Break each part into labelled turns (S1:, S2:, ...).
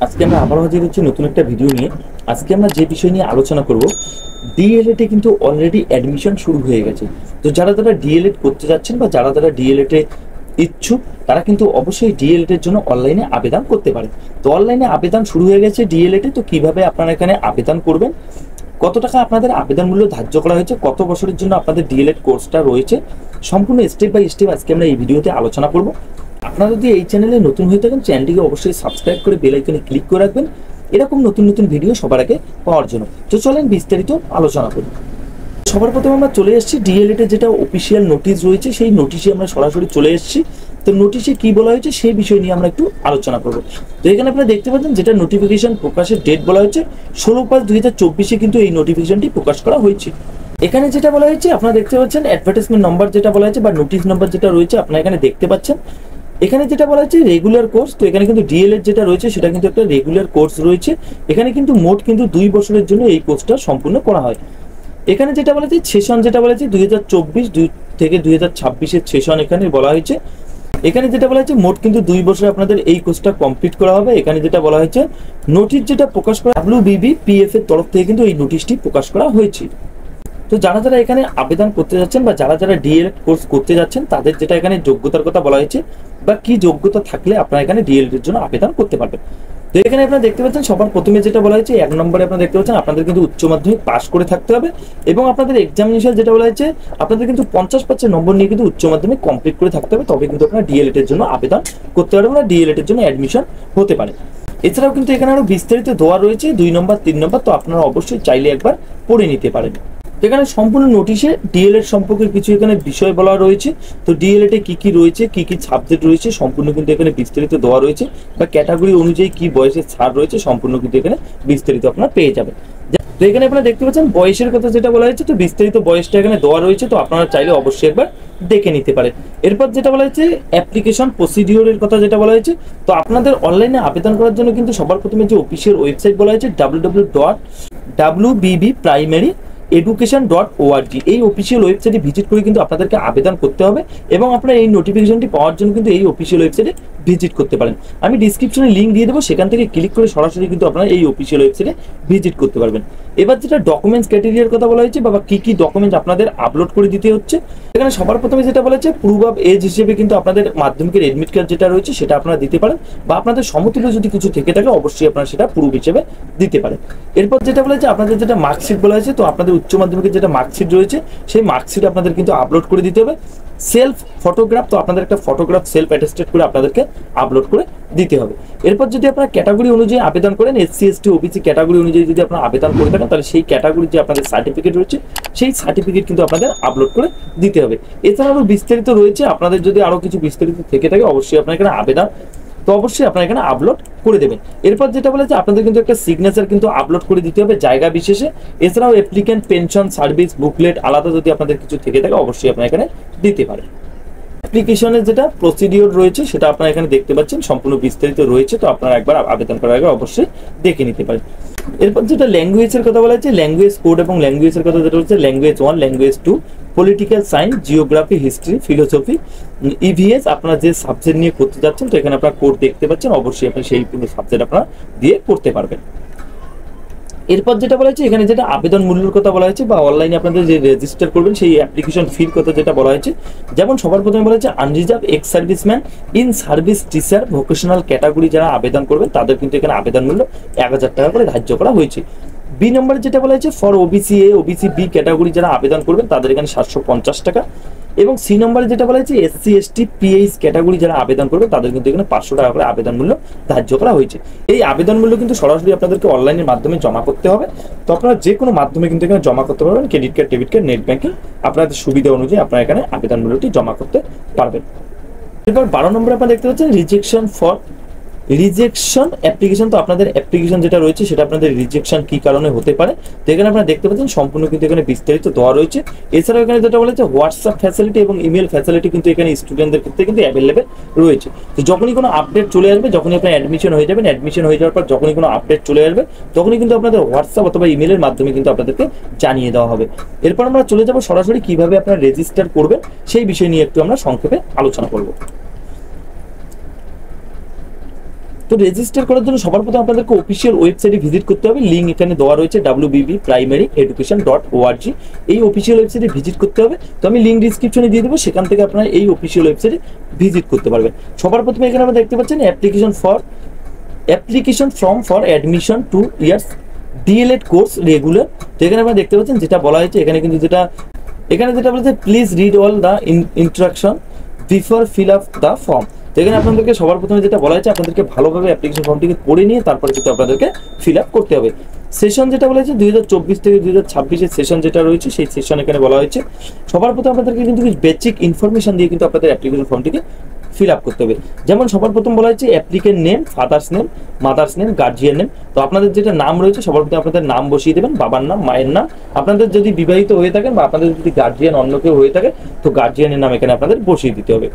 S1: আজকে আমরা আবারও হাজির হচ্ছি নতুন একটা ভিডিও নিয়ে। আজকে আমরা যে বিষয় নিয়ে আলোচনা করব, ডিএলএড এ কিন্তু অলরেডি অ্যাডমিশন শুরু হয়ে গেছে। তো যারা ডিএলএড করতে যাচ্ছেন বা যারা ডিএলএড এ ইচ্ছুক, তারা কিন্তু অবশ্যই ডিএলএড এর জন্য অনলাইনে আবেদন করতে পারে। তো অনলাইনে আবেদন শুরু হয়ে গেছে ডিএলএড এ। তো কিভাবে আপনারা এখানে আবেদন করবেন, কত টাকা আপনাদের আবেদন মূল্য ধার্য করা হয়েছে, কত বছরের জন্য আপনাদের ডিএলএড কোর্সটা রয়েছে, সম্পূর্ণ স্টেপ বাই স্টেপ আজকে আমরা এই ভিডিওতে আলোচনা করব। আপনারা যদি এই চ্যানেলে নতুন হয়ে থাকেন, চ্যানেলটিকে অবশ্যই সাবস্ক্রাইব করে বেল আইকনে ক্লিক করে রাখবেন এরকম নতুন নতুন ভিডিও সবার আগে পাওয়ার জন্য। তো চলেন বিস্তারিত আলোচনা করি। সবার প্রথমে আমরা চলে এসেছি ডিএলএড এর যেটা অফিসিয়াল নোটিশ রয়েছে, সেই নোটিশে আমরা সরাসরি চলে এসেছি। তো নোটিশে কি বলা হয়েছে সেই বিষয় নিয়ে আমরা একটু আলোচনা করব। তো এখানে আপনারা দেখতে পাচ্ছেন যেটা নোটিফিকেশন প্রকাশের ডেট বলা হয়েছে 16/5/2024 কিন্তু এই নোটিফিকেশনটি প্রকাশ করা হয়েছে। এখানে যেটা বলা হয়েছে আপনারা দেখতে পাচ্ছেন, অ্যাডভার্টাইজমেন্ট নাম্বার যেটা বলা হয়েছে বা নোটিশ নাম্বার যেটা রয়েছে আপনারা এখানে দেখতে পাচ্ছেন। এখানে যেটা বলা হয়েছে রেগুলার কোর্স, তো এখানে কিন্তু ডিএলএড যেটা রয়েছে সেটা কিন্তু একটা রেগুলার কোর্স রয়েছে। এখানে কিন্তু মোট কিন্তু 2 বছরের জন্য এই কোর্সটা সম্পূর্ণ করা হয়। এখানে যেটা বলা হয়েছে সেশন, যেটা বলা হয়েছে 2024 থেকে 2026 সেশন এখানে বলা হয়েছে। এখানে যেটা বলা হয়েছে মোট কিন্তু 2 বছরে আপনাদের এই কোর্সটা কমপ্লিট করা হবে। এখানে যেটা বলা হয়েছে নোটিশ যেটা প্রকাশ করা WBBPF এর তরফ থেকে কিন্তু এই নোটিশটি প্রকাশ করা হয়েছে। তো যারা এখানে আবেদন করতে যাচ্ছেন বা যারা ডিএলএড কোর্স করতে যাচ্ছেন, তাদের যেটা এখানে যোগ্যতার কথা বলা হয়েছে বা কি যোগ্যতা থাকলে আপনারা এখানে ডিএলএড এর জন্য আবেদন করতে পারবেন। তো এখানে আপনারা দেখতে পাচ্ছেন সবার প্রথমে যেটা বলা হয়েছে 1 নম্বরে আপনারা দেখতে পাচ্ছেন আপনাদের কিন্তু উচ্চ মাধ্যমিক পাস করে থাকতে হবে এবং আপনাদের এক্সামিনেশন যেটা বলা হয়েছে আপনাদের কিন্তু 50% নম্বর নিয়ে কিন্তু উচ্চ মাধ্যমিক কমপ্লিট করে থাকতে হবে, তবে কিন্তু আপনারা ডিএলএড এর জন্য আবেদন করতে পারবেন বা ডিএলএড এর জন্য অ্যাডমিশন হতে পারে। এছাড়াও কিন্তু এখানে আরো বিস্তারিত দেওয়া রয়েছে 2 নম্বর 3 নম্বর, তো আপনারা অবশ্যই চাইলে একবার পড়ে নিতে পারেন। এখানে সম্পূর্ণ নোটিশে ডিএলএড সম্পর্কে কিছু এখানে বিষয় বলা রয়েছে। তো ডিএলএড এ কি রয়েছে, কি সাবজেক্ট রয়েছে সম্পূর্ণ কিন্তু এখানে বিস্তারিত দেওয়া রয়েছে বা ক্যাটাগরি অনুযায়ী কি বয়সের ছাড় রয়েছে সম্পূর্ণ কিন্তু এখানে বিস্তারিত আপনারা পেয়ে যাবেন। তো এখানে আপনারা দেখতে পাচ্ছেন বয়সের কথা যেটা বলা হয়েছে, তো বিস্তারিত বয়সটা এখানে দেওয়া রয়েছে, তো আপনারা চাইলে অবশ্যই একবার দেখে নিতে পারেন। এরপর যেটা বলা হয়েছে অ্যাপ্লিকেশন প্রসিডিওরের কথা যেটা বলা হয়েছে, তো আপনাদের অনলাইনে আবেদন করার জন্য কিন্তু সবার প্রথমে যে অফিসিয়াল ওয়েবসাইট বলা হয়েছে www.wbbprimary.education.org, এই অফিসিয়াল ওয়েবসাইটে ভিজিট করে কিন্তু আপনাদেরকে আবেদন করতে হবে এবং আপনারা এই নোটিফিকেশনটি পাওয়ার জন্য কিন্তু এই অফিসিয়াল ওয়েবসাইটে ভিজিট করতে পারেন। আমি ডিসক্রিপশনে লিঙ্ক দিয়ে দেবো, সেখান থেকে ক্লিক করে সরাসরি কিন্তু আপনারা এই অফিসিয়াল ওয়েবসাইটে ভিজিট করতে পারবেন। এবার যেটা ডকুমেন্টস ক্রাইটেরিয়ার কথা বলা হয়েছে বা কি ডকুমেন্টস আপনাদের আপলোড করে দিতে হচ্ছে, এখানে সবার প্রথমে যেটা বলা হয়েছে প্রুফ অফ এজ হিসেবে কিন্তু আপনাদের মাধ্যমিকের এডমিট কার্ড যেটা রয়েছে সেটা আপনারা দিতে পারেন বা আপনাদের সমতুল্য যদি কিছু থেকে থাকে অবশ্যই আপনারা সেটা প্রুফ হিসেবে দিতে পারেন। এরপর যেটা বলা হয়েছে আপনাদের যেটা মার্কশিট বলা হয়েছে, তো আপনাদের উচ্চ মাধ্যমিকের যেটা মার্কশিট রয়েছে সেই মার্কশিট আপনাদের কিন্তু আপলোড করে দিতে হবে। সেলফ ফটোগ্রাফ, তো আপনাদের একটা ফটোগ্রাফ সেলফ অ্যাটেস্টেড করে আপনাদেরকে আপলোড করে দিতে হবে। এরপর যদি আপনারা ক্যাটাগরি অনুযায়ী আবেদন করেন, SC ST OBC ক্যাটাগরি অনুযায়ী যদি আপনারা আবেদন করে থাকেন, তাহলে সেই ক্যাটাগরির যে আপনাদের সার্টিফিকেট রয়েছে সেই সার্টিফিকেট কিন্তু আপনাদের আপলোড করে দিতে হবে। এছাড়া আরও বিস্তারিত রয়েছে, আপনাদের যদি আরও কিছু বিস্তারিত থেকে থাকে অবশ্যই আপনার এখানে আবেদন, তো অবশ্যই আপনারা এখানে আপলোড করে দেবেন। এরপর যেটা বলেছে আপনাদের কিন্তু একটা সিগনেচার কিন্তু আপলোড করে দিতে হবে জায়গা বিশেষে। এছাড়াও অ্যাপ্লিক্যান্ট পেনশন সার্ভিস বুকলেট আলাদা যদি আপনাদের কিছু থেকে থাকে অবশ্যই আপনারা এখানে দিতে পারেন। অ্যাপ্লিকেশনের যেটা প্রসিডিওর রয়েছে সেটা আপনারা এখানে দেখতে পাচ্ছেন, সম্পূর্ণ বিস্তারিত রয়েছে, তো আপনারা একবার আবেদন করার আগে অবশ্যই দেখে নিতে পারেন। এরপর যেটা ল্যাঙ্গুয়েজের কথা বলা হয়েছে, ল্যাঙ্গুয়েজ কোড এবং ল্যাঙ্গুয়েজের কথা যেটা হচ্ছে language 1, language 2, political science, geography, history, philosophy, EVS আপনারা যে সাবজেক্ট নিয়ে করতে যাচ্ছেন, তো এখানে আপনারা কোড দেখতে পাচ্ছেন, অবশ্যই আপনি সেই পুরো সাবজেক্ট আপনারা দিয়ে করতে পারবেন। এরপর যেটা বলা হয়েছে এখানে যেটা আবেদন মূল্যের কথা বলা হয়েছে বা অনলাইনে আপনাদের যে রেজিস্টার করবেন সেই অ্যাপ্লিকেশন ফির কথা যেটা বলা হয়েছে, যেমন সবার প্রথমে বলা হয়েছে unreserved ex serviceman, in service teacher, vocational category যারা আবেদন করবেন তাদের কিন্তু এখানে আবেদন মূল্য 1000 টাকা করে ধার্য করা হয়েছে। বি নম্বরে যেটা বলা হয়েছে for OBC A OBC B category যারা আবেদন করবেন তাদের এখানে 750 টাকা এবং সি নম্বরে যেটা বলা হয়েছে SC ST PH ক্যাটাগরি যারা আবেদন করবে তাদের কিন্তু এখানে 500 টাকা করে আবেদন মূল্য ধার্য করা হয়েছে। এই আবেদন মূল্য কিন্তু সরাসরি আপনাদেরকে অনলাইনের মাধ্যমে জমা করতে হবে, তো আপনারা যে কোনো মাধ্যমে কিন্তু এখানে জমা করতে পারবেন, credit card, debit card, net banking, আপনাদের সুবিধা অনুযায়ী আপনারা এখানে আবেদন মূল্যটি জমা করতে পারবেন। এরপর 12 নম্বরে আপনারা দেখতে পাচ্ছেন রিজেকশন অ্যাপ্লিকেশন, তো আপনাদের অ্যাপ্লিকেশন যেটা রয়েছে সেটা আপনাদের রিজেকশন কি কারণে হতে পারে, তো এখানে আপনারা দেখতে পাচ্ছেন সম্পূর্ণ কিন্তু এখানে বিস্তারিত দেওয়া রয়েছে। এছাড়াও এখানে যেটা বলেছে হোয়াটসঅ্যাপ ফ্যাসিলিটি এবং ইমেল ফ্যাসিলিটি কিন্তু এখানে স্টুডেন্টদের ক্ষেত্রে কিন্তু অ্যাভেলেবেল রয়েছে। তো যখনই কোনো আপডেট চলে আসবে, যখনই আপনার অ্যাডমিশন হয়ে যাবেন, অ্যাডমিশন হয়ে যাওয়ার পর যখনই কোনো আপডেট চলে আসবে তখনই কিন্তু আপনাদের হোয়াটসঅ্যাপ অথবা ইমেলের মাধ্যমে কিন্তু আপনাদেরকে জানিয়ে দেওয়া হবে। এরপর আমরা চলে যাব সরাসরি কিভাবে আপনারা রেজিস্টার করবেন সেই বিষয় নিয়ে একটু আমরা সংক্ষেপে আলোচনা করব। তো রেজিস্টার করার জন্য সবার প্রথমে আপনাদেরকে অফিসিয়াল ওয়েবসাইটে ভিজিট করতে হবে। লিঙ্ক এখানে দেওয়া রয়েছে wbbprimaryeducation.org, এই অফিসিয়াল ওয়েবসাইটে ভিজিট করতে হবে। তো আমি লিঙ্ক ডিসক্রিপশনে দিয়ে দেবো, সেখান থেকে আপনারা এই অফিসিয়াল ওয়েবসাইটে ভিজিট করতে পারবেন। সবার প্রথমে এখানে আমরা দেখতে পাচ্ছেন application form for admission 2 years D.El.Ed course regular. তো এখানে আমরা দেখতে পাচ্ছেন যেটা বলা হয়েছে এখানে কিন্তু যেটা বলেছে please read all the instruction before fill up the form. তো এখানে আপনাদেরকে সবার প্রথমে যেটা বলা হয়েছে আপনাদেরকে ভালোভাবে অ্যাপ্লিকেশন ফর্মটিকে পড়ে নিয়ে তারপরে কিন্তু আপনাদেরকে ফিল আপ করতে হবে। সেশন যেটা বলা হয়েছে 2024 থেকে 2026 সেশন যেটা রয়েছে সেই সেশন এখানে বলা হয়েছে। সবার প্রথমে আপনাদেরকে কিন্তু বেসিক ইনফরমেশন দিয়ে কিন্তু আপনাদের অ্যাপ্লিকেশন ফর্মটিকে ফিল আপ করতে হবে। যেমন সবার প্রথম বলা হয়েছে applicant name, father's name, mother's name, guardian name. তো আপনাদের যেটা নাম রয়েছে সবার প্রথমে আপনাদের নাম বসিয়ে দেবেন, বাবার নাম, মায়ের নাম। আপনাদের যদি বিবাহিত হয়ে থাকেন বা আপনাদের যদি গার্জিয়ান অন্য কেউ হয়ে থাকে তো গার্জিয়ানের নাম এখানে আপনাদের বসিয়ে দিতে হবে।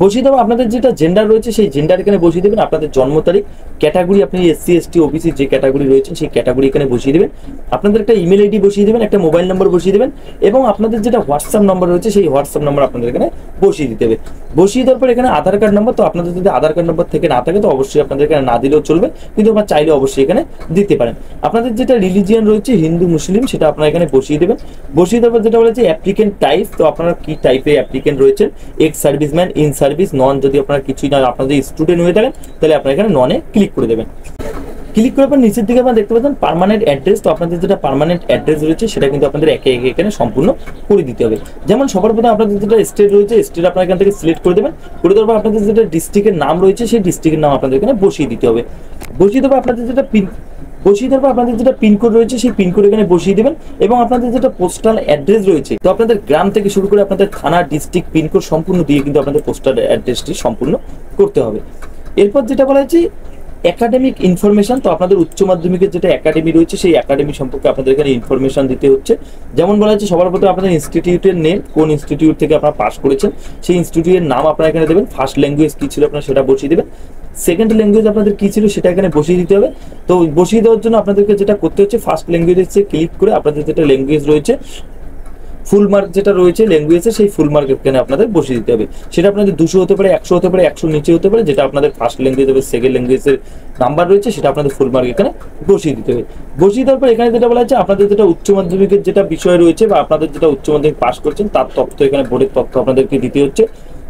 S1: বসিয়ে দেবো আপনাদের যেটা জেন্ডার রয়েছে সেই জেন্ডার এখানে বসিয়ে দেবেন, আপনাদের জন্ম তারিখ, ক্যাটাগরি আপনি এসসি এসটি ওবিসি যে ক্যাটাগরি রয়েছে সেই ক্যাটাগরি এখানে বসিয়ে দেবেন। আপনাদের একটা ইমেল আইডি বসিয়ে দেবেন, একটা মোবাইল নম্বর বসিয়ে দেবেন এবং আপনাদের যেটা হোয়াটসঅ্যাপ নম্বর রয়েছে সেই হোয়াটসঅ্যাপ নম্বর আপনাদের এখানে বসিয়ে দিতে হবে। বসিয়ে দেওয়ার পর এখানে আধার কার্ড নম্বর, তো আপনাদের যদি আধার কার্ড নম্বর থেকে না থাকে তো অবশ্যই আপনাদের এখানে না দিলেও চলবে, কিন্তু আপনারা চাইলে অবশ্যই এখানে দিতে পারেন। আপনাদের যেটা রিলিজিয়ান রয়েছে হিন্দু মুসলিম সেটা আপনারা এখানে বসিয়ে দেবেন। বসিয়ে দেওয়ার পর যেটা বলেছে অ্যাপ্লিকেন্ট টাইপ, তো আপনারা কি টাইপের অ্যাপ্লিকেন্ট রয়েছেন, এক্স সার্ভিসম্যান, ইন সার্ভিস, নন, যদি আপনারা কিছুই না আপনাদের স্টুডেন্ট হয়ে থাকেন তাহলে আপনারা এখানে ননে ক্লিক করে দেবেন। ক্লিক করার পর নিচের দিকে আপনারা দেখতে পাচ্ছেন পার্মানেন্ট অ্যাড্রেস। তো আপনাদের যেটা পার্মানেন্ট অ্যাড্রেস রয়েছে সেটা কিন্তু আপনাদের একে একে এখানে সম্পূর্ণ করে দিতে হবে। যেমন সবার প্রথমে আপনাদের যেটা স্টেট রয়েছে স্টেট আপনারা এখান থেকে সিলেক্ট করে দেবেন। করে দেওয়ার পর আপনাদের যেটা ডিস্ট্রিক্টের নাম রয়েছে সেই ডিস্ট্রিক্টের নাম আপনাদের এখানে বসিয়ে দিতে হবে। বসিয়ে দেওয়ার আপনাদের যেটা আপনাদের যেটা পিনকোড রয়েছে সেই পিনকোড এখানে বসিয়ে দেবেন এবং আপনাদের যেটা পোস্টাল অ্যাড্রেস রয়েছে তো আপনাদের গ্রাম থেকে শুরু করে আপনাদের থানা, ডিস্ট্রিক্ট, পিনকোড সম্পূর্ণ দিয়ে কিন্তু আপনাদের পোস্টাল অ্যাড্রেসটি সম্পূর্ণ করতে হবে। এরপর যেটা বলা হয়েছে একাডেমিক ইনফরমেশন, তো আপনাদের উচ্চ মাধ্যমিকের যেটা একাডেমি রয়েছে সেই একাডেমি সম্পর্কে আপনাদের এখানে ইনফরমেশন দিতে হচ্ছে। যেমন বলা হচ্ছে সবার প্রথমে আপনাদের ইনস্টিটিউটের নেম, কোন ইনস্টিটিউট থেকে আপনারা পাস করেছেন সেই ইনস্টিটিউটের নাম আপনারা এখানে দেবেন। ফার্স্ট ল্যাঙ্গুয়েজ কি ছিল আপনারা সেটা বসিয়ে দেবেন। সেকেন্ড ল্যাঙ্গুয়েজ আপনাদের কি ছিল সেটা এখানে বসিয়ে দিতে হবে। তো বসিয়ে দেওয়ার জন্য আপনাদেরকে যেটা করতে হচ্ছে ফার্স্ট ল্যাঙ্গুয়েজে ক্লিক করে আপনাদের যেটা ল্যাঙ্গুয়েজ রয়েছে ফুল মার্ক যেটা রয়েছে ল্যাঙ্গুয়েজে সেই ফুল মার্ক এখানে আপনাদের বসিয়ে দিতে হবে। সেটা আপনাদের 200 হতে পারে, 100 হতে পারে, 100 নিচে হতে পারে। যেটা আপনাদের ফার্স্ট ল্যাঙ্গুয়েজ হবে সেকেন্ড ল্যাঙ্গুয়েজের নাম্বার রয়েছে সেটা আপনাদের ফুল মার্ক এখানে বসিয়ে দিতে হবে। বসিয়ে দেওয়ার পর এখানে যেটা বলা হচ্ছে আপনাদের যেটা উচ্চ মাধ্যমিকের যেটা বিষয় রয়েছে বা আপনাদের যেটা উচ্চ মাধ্যমিক পাস করছেন তার তথ্য এখানে বোর্ডের তথ্য আপনাদেরকে দিতে হচ্ছে।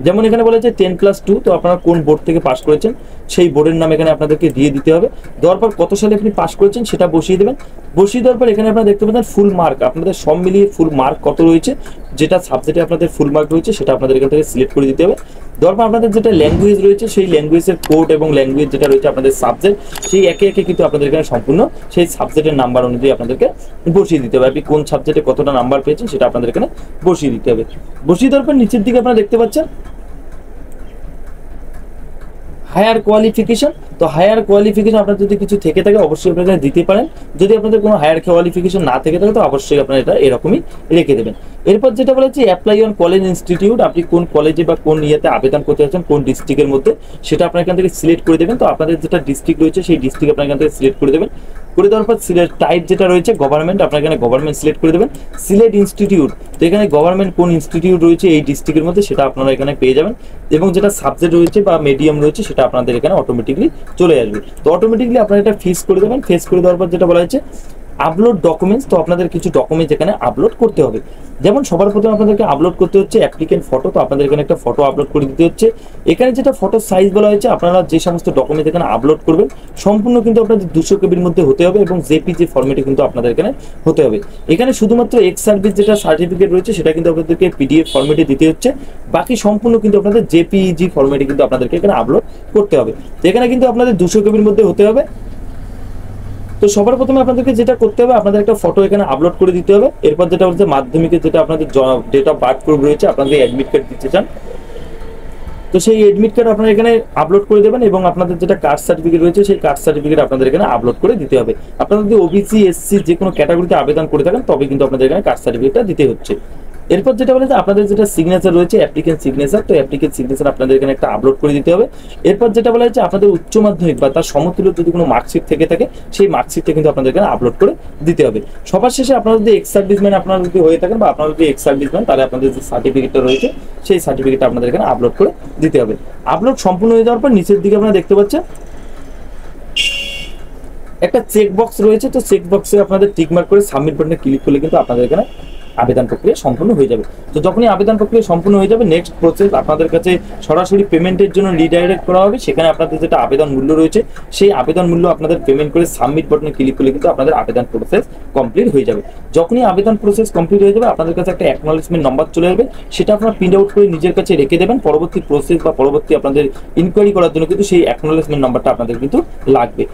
S1: যেমন এখানে বলা হচ্ছে 10+2, তো আপনারা কোন বোর্ড থেকে পাস করেছেন সেই বোর্ডের নাম এখানে আপনাদেরকে দিয়ে দিতে হবে। দেওয়ার পর কত সালে আপনি পাস করেছেন সেটা বসিয়ে দেবেন। বসিয়ে দেওয়ার পর এখানে আপনারা দেখতে পাচ্ছেন ফুল মার্ক, আপনাদের সব মিলিয়ে ফুল মার্ক কত রয়েছে, যেটা সাবজেক্টে আপনাদের ফুল মার্ক রয়েছে সেটা আপনাদের এখান থেকে সিলেক্ট করে দিতে হবে। দেওয়ার পর আপনাদের যেটা ল্যাঙ্গুয়েজ রয়েছে সেই ল্যাঙ্গুয়েজের কোড এবং ল্যাঙ্গুয়েজ যেটা রয়েছে আপনাদের সাবজেক্ট সেই একে একে কিন্তু আপনাদের এখানে সম্পূর্ণ সেই সাবজেক্টের নাম্বার অনুযায়ী আপনাদেরকে বসিয়ে দিতে হবে। আপনি কোন সাবজেক্টে কতটা নাম্বার পেয়েছেন সেটা আপনাদের এখানে বসিয়ে দিতে হবে। বসিয়ে দেওয়ার পর নিচের দিকে আপনারা দেখতে পাচ্ছেন হায়ার কোয়ালিফিকেশন, তো হায়ার কোয়ালিফিকেশন আপনার যদি কিছু থেকে থাকে অবশ্যই আপনারা দিতে পারেন। যদি আপনাদের কোনো হায়ার কোয়ালিফিকেশন না থেকে থাকে তো অবশ্যই আপনারা এটা এরকমই রেখে দেবেন। এরপর যেটা বলেছে অ্যাপ্লাই অন কলেজ ইনস্টিটিউট, আপনি কোন কলেজে বা কোন ইয়েতে আবেদন করতে যাচ্ছেন কোন ডিস্ট্রিক্টের মধ্যে সেটা আপনার এখান থেকে সিলেক্ট করে দেবেন। তো আপনাদের যেটা ডিস্ট্রিক্ট রয়েছে সেই ডিস্ট্রিক্ট আপনার এখান থেকে সিলেক্ট করে দেবেন। করে দেওয়ার পর সিলেক্ট টাইপ যেটা রয়েছে গভর্নমেন্ট, আপনার এখানে গভর্নমেন্ট সিলেক্ট করে দেবেন। সিলেক্ট ইনস্টিটিউট, তো এখানে গভর্নমেন্ট কোন ইনস্টিটিউট রয়েছে এই ডিস্ট্রিক্টের মধ্যে সেটা আপনারা এখানে পেয়ে যাবেন এবং যেটা সাবজেক্ট রয়েছে বা মিডিয়াম রয়েছে সেটা আপনাদের এখানে অটোমেটিকলি চলে আসবে। তো অটোমেটিকলি আপনারা এটা ফিক্স করে দেবেন। ফিক্স করে দেওয়ার পর যেটা বলা হয়েছে আপলোড ডকুমেন্টস, তো আপনাদের কিছু ডকুমেন্টস এখানে আপলোড করতে হবে। যেমন সবার প্রথমে আপনাদেরকে আপলোড করতে হচ্ছে অ্যাপ্লিকেন্ট ফটো, তো আপনাদের এখানে একটা ফটো আপলোড করে দিতে হচ্ছে। এখানে যেটা ফটো সাইজ বলা হয়েছে আপনারা যে সমস্ত ডকুমেন্ট এখানে আপলোড করবেন সম্পূর্ণ কিন্তু আপনাদের 200 কেবির মধ্যে হতে হবে এবং জেপিজি ফরম্যাটে কিন্তু আপনাদের এখানে হতে হবে। এখানে শুধুমাত্র এক্স সার্ভিস যেটা সার্টিফিকেট রয়েছে সেটা কিন্তু আপনাদেরকে পিডিএফ ফরম্যাটে দিতে হচ্ছে, বাকি সম্পূর্ণ কিন্তু আপনাদের জেপিজি ফরম্যাটে কিন্তু আপনাদেরকে এখানে আপলোড করতে হবে। তো এখানে কিন্তু আপনাদের 200 কেবির মধ্যে হতে হবে। তো সবার প্রথমে আপনাদেরকে যেটা করতে হবে আপনাদের একটা ফটো এখানে আপলোড করে দিতে হবে। এরপর যেটা বলছে মাধ্যমিকের যেটা আপনাদের ডেট অফ বার্থ প্রুফ রয়েছে, আপনাদের অ্যাডমিট কার্ড দিতে চান তো সেই অ্যাডমিট কার্ড আপনারা এখানে আপলোড করে দেবেন এবং আপনাদের যেটা কাস্ট সার্টিফিকেট রয়েছে সেই কাস্ট সার্টিফিকেট আপনাদের এখানে আপলোড করে দিতে হবে। আপনারা যদি ওবিসি, এসসি যে কোনো ক্যাটাগরিতে আবেদন করে থাকেন তবে কিন্তু আপনাদের এখানে কাস্ট সার্টিফিকেটটা দিতে হচ্ছে। এরপর যেটা বলে যে আপনাদের যেটা সিগনেচার রয়েছে অ্যাপ্লিকেন্ট সিগনেচার, তো অ্যাপ্লিকেন্ট সিগনেচার আপনাদের এখানে একটা আপলোড করে দিতে হবে। এরপর যেটা বলা হচ্ছে আপনাদের উচ্চ মাধ্যমিক বা তার সমতুল্য যদি কোনো মার্কশিট থেকে থাকে সেই মার্কশিটটা কিন্তু আপনাদের এখানে আপলোড করে দিতে হবে। সবার শেষে আপনারা যদি এক্স সার্ভিসম্যান আপনারা যদি হয়ে থাকেন বা আপনারা যদি এক্স সার্ভিসম্যান, তাহলে আপনাদের যে সার্টিফিকেটটা রয়েছে সেই সার্টিফিকেটটা আপনাদের এখানে আপলোড করে দিতে হবে। আপলোড সম্পূর্ণ হয়ে যাওয়ার পর নিচের দিকে আপনারা দেখতে পাচ্ছেন একটা চেক বক্স রয়েছে, তো চেক বক্সে আপনাদের টিক মার্ক করে সাবমিট বাটনে ক্লিক করলে কিন্তু আপনাদের এখানে আবেদন প্রক্রিয়া সম্পূর্ণ হয়ে যাবে। তো যখনই আবেদন প্রক্রিয়া সম্পূর্ণ হয়ে যাবে, নেক্সট প্রসেস আপনাদের কাছে সরাসরি পেমেন্টের জন্য রিডাইরেক্ট করা হবে। সেখানে আপনাদের যেটা আবেদন মূল্য রয়েছে সেই আবেদন মূল্য আপনাদের পেমেন্ট করে সাবমিট বাটনে ক্লিক করলে কিন্তু আপনাদের আবেদন প্রসেস কমপ্লিট হয়ে যাবে। যখনই আবেদন প্রসেস কমপ্লিট হয়ে যাবে আপনাদের কাছে একটা অ্যাকনলেজমেন্ট নাম্বার চলে আসবে, সেটা আপনারা প্রিন্ট আউট করে নিজের কাছে রেখে দেবেন। পরবর্তী প্রসেস বা পরবর্তী আপনাদের ইনকোয়ারি করার জন্য কিন্তু সেই অ্যাকনলেজমেন্ট নাম্বারটা আপনাদের কিন্তু লাগবে।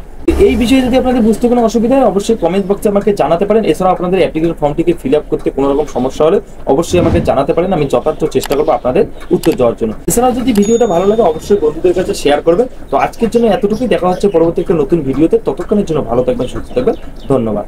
S1: এই বিষয়ে যদি আপনাদের বুঝতে কোনো অসুবিধা হয় অবশ্যই কমেন্ট বক্সে আমাকে জানাতে পারেন। এছাড়াও আপনাদের অ্যাপ্লিকেশন ফর্মটিকে ফিল আপ করতে কোনো রকম সমস্যা হলে অবশ্যই আমাকে জানাতে পারেন, আমি যথার্থ চেষ্টা করবো আপনাদের উত্তর দেওয়ার জন্য। এছাড়াও যদি ভিডিওটা ভালো লাগে অবশ্যই বন্ধুদের কাছে শেয়ার করবেন। তো আজকের জন্য এতটুকুই, দেখা হচ্ছে পরবর্তী একটা নতুন ভিডিওতে। ততক্ষণের জন্য ভালো থাকবেন, সুস্থ থাকবেন, ধন্যবাদ।